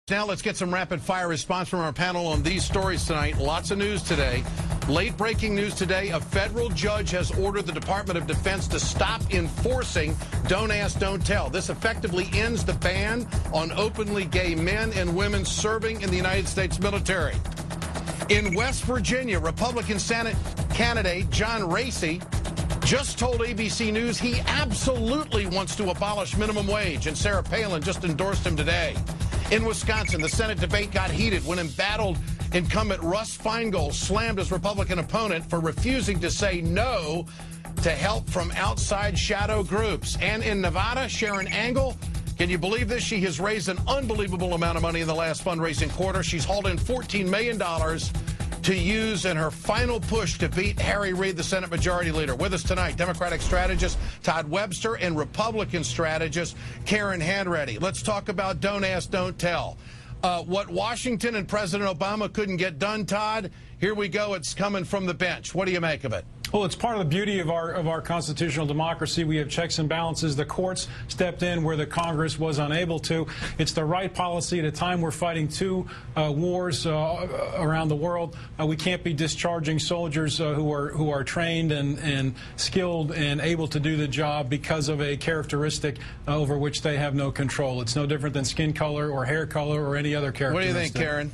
Now let's get some rapid-fire response from our panel on these stories tonight. Lots of news today. Late-breaking news today. A federal judge has ordered the Department of Defense to stop enforcing Don't Ask, Don't Tell. This effectively ends the ban on openly gay men and women serving in the United States military. In West Virginia, Republican Senate candidate John Racy just told ABC News he absolutely wants to abolish minimum wage, and Sarah Palin just endorsed him today. In Wisconsin, the Senate debate got heated when embattled incumbent Russ Feingold slammed his Republican opponent for refusing to say no to help from outside shadow groups. And in Nevada, Sharon Angle, can you believe this? She has raised an unbelievable amount of money in the last fundraising quarter. She's hauled in $14 million to use in her final push to beat Harry Reid, the Senate Majority Leader. With us tonight, Democratic strategist Todd Webster and Republican strategist Karen Hanratty. Let's talk about Don't Ask, Don't Tell. What Washington and President Obama couldn't get done, Todd, here we go. It's coming from the bench. What do you make of it? Well, it's part of the beauty of our constitutional democracy. We have checks and balances. The courts stepped in where the Congress was unable to. It's the right policy at a time we're fighting two wars around the world. We can't be discharging soldiers who are trained and skilled and able to do the job because of a characteristic over which they have no control. It's no different than skin color or hair color or any other characteristic. What do you think, Karen?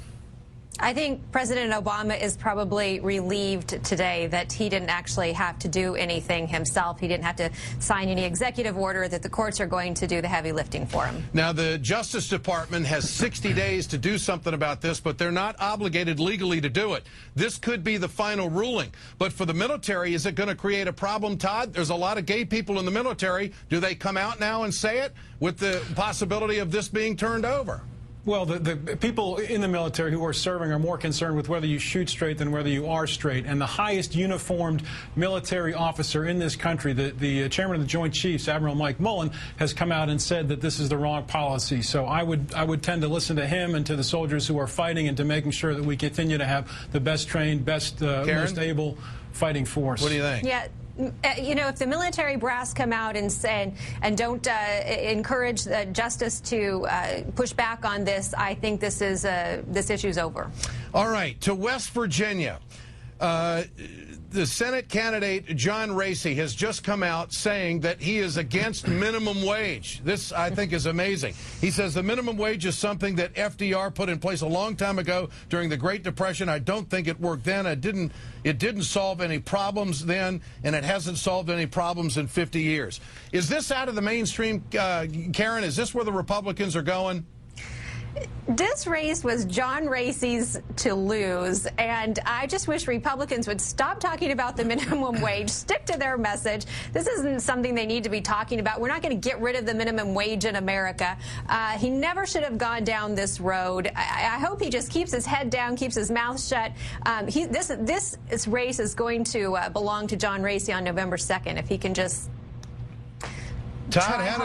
I think President Obama is probably relieved today that he didn't actually have to do anything himself. He didn't have to sign any executive order, that the courts are going to do the heavy lifting for him. Now, the Justice Department has 60 days to do something about this, but they're not obligated legally to do it. This could be the final ruling. But for the military, is it going to create a problem, Todd? There's a lot of gay people in the military. Do they come out now and say it with the possibility of this being turned over? Well, the people in the military who are serving are more concerned with whether you shoot straight than whether you are straight. And the highest uniformed military officer in this country, the chairman of the Joint Chiefs, Admiral Mike Mullen, has come out and said that this is the wrong policy. So I would tend to listen to him and to the soldiers who are fighting and to making sure that we continue to have the best trained, most able fighting force. What do you think? Yeah. You know, if the military brass come out and say, and don't encourage justice to push back on this, I think this issue's over. All right, to West Virginia. The Senate candidate John Racy has just come out saying that he is against minimum wage. This, I think, is amazing. He says the minimum wage is something that FDR put in place a long time ago during the Great Depression. I don't think it worked then. It didn't solve any problems then, and it hasn't solved any problems in 50 years. Is this out of the mainstream, Karen? Is this where the Republicans are going? This race was John Racy's to lose, and I just wish Republicans would stop talking about the minimum wage, stick to their message. This isn't something they need to be talking about. We're not going to get rid of the minimum wage in America. He never should have gone down this road. I hope he just keeps his head down, keeps his mouth shut. This race is going to belong to John Racy on November 2nd if he can just... Todd, how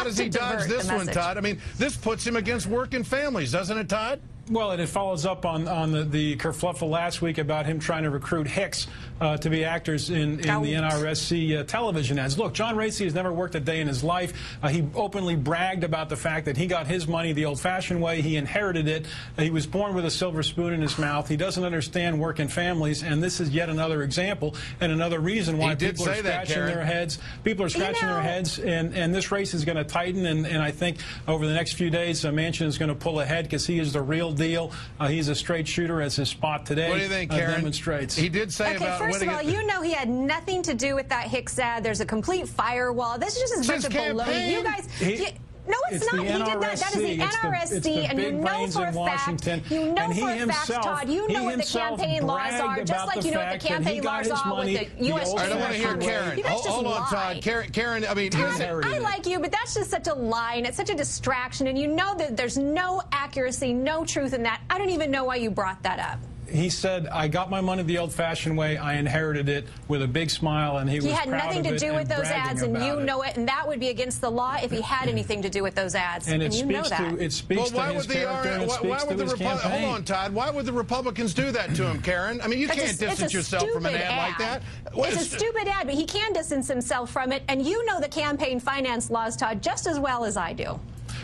does he dodge this one, Todd? I mean, this puts him against working families, doesn't it, Todd? Well, and it follows up on the kerfluffle last week about him trying to recruit Hicks to be actors in the NRSC television ads. Look, John Racy has never worked a day in his life. He openly bragged about the fact that he got his money the old-fashioned way. He inherited it. He was born with a silver spoon in his mouth. He doesn't understand working families, and this is yet another example and another reason why people are scratching their heads. People are scratching their heads, and this race is going to tighten, and I think over the next few days, Manchin is going to pull ahead because he is the real deal. He's a straight shooter, as his spot today what do you think, Karen? Demonstrates. He did say about first of all, you know he had nothing to do with that Hicks ad. There's a complete firewall. This is just a bunch of baloney. You guys... No, it's not. He did that. That is the NRSC, and you know for a fact, Todd, you know what the campaign laws are, just like you know what the campaign laws are with the U.S. I don't want to hear Karen. Hold on, Todd. Karen, I mean, Todd, I like you, but that's just such a lie, and it's such a distraction, and you know that there's no accuracy, no truth in that. I don't even know why you brought that up. He said, I got my money the old-fashioned way. I inherited it with a big smile, and he was proud of it. He had nothing to do with those ads, and you know it, and that would be against the law if he had anything to do with those ads, and you know that. It speaks to his character, and it speaks to his campaign. Hold on, Todd. Why would the Republicans do that to him, Karen? I mean, you can't distance yourself from an ad like that. It's a stupid ad, but he can distance himself from it, and you know the campaign finance laws, Todd, just as well as I do.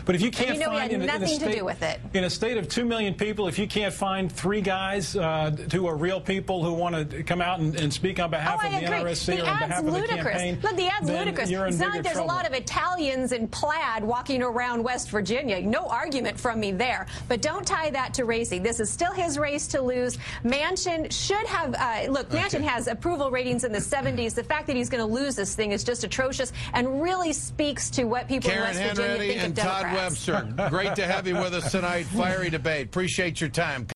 But if you can't and you know find he had nothing to do with it. In a state of 2 million people, if you can't find 3 guys who are real people who want to come out and speak on behalf of the NRSC or on behalf of the campaign, look, the ad's ludicrous. It's not like there's a lot of Italians in plaid walking around West Virginia. No argument from me there. But don't tie that to Racy. This is still his race to lose. Manchin should have, look, Manchin has approval ratings in the 70s. The fact that he's going to lose this thing is just atrocious and really speaks to what people in West Virginia think of Democrats. Todd Webster, great to have you with us tonight. Fiery debate. Appreciate your time.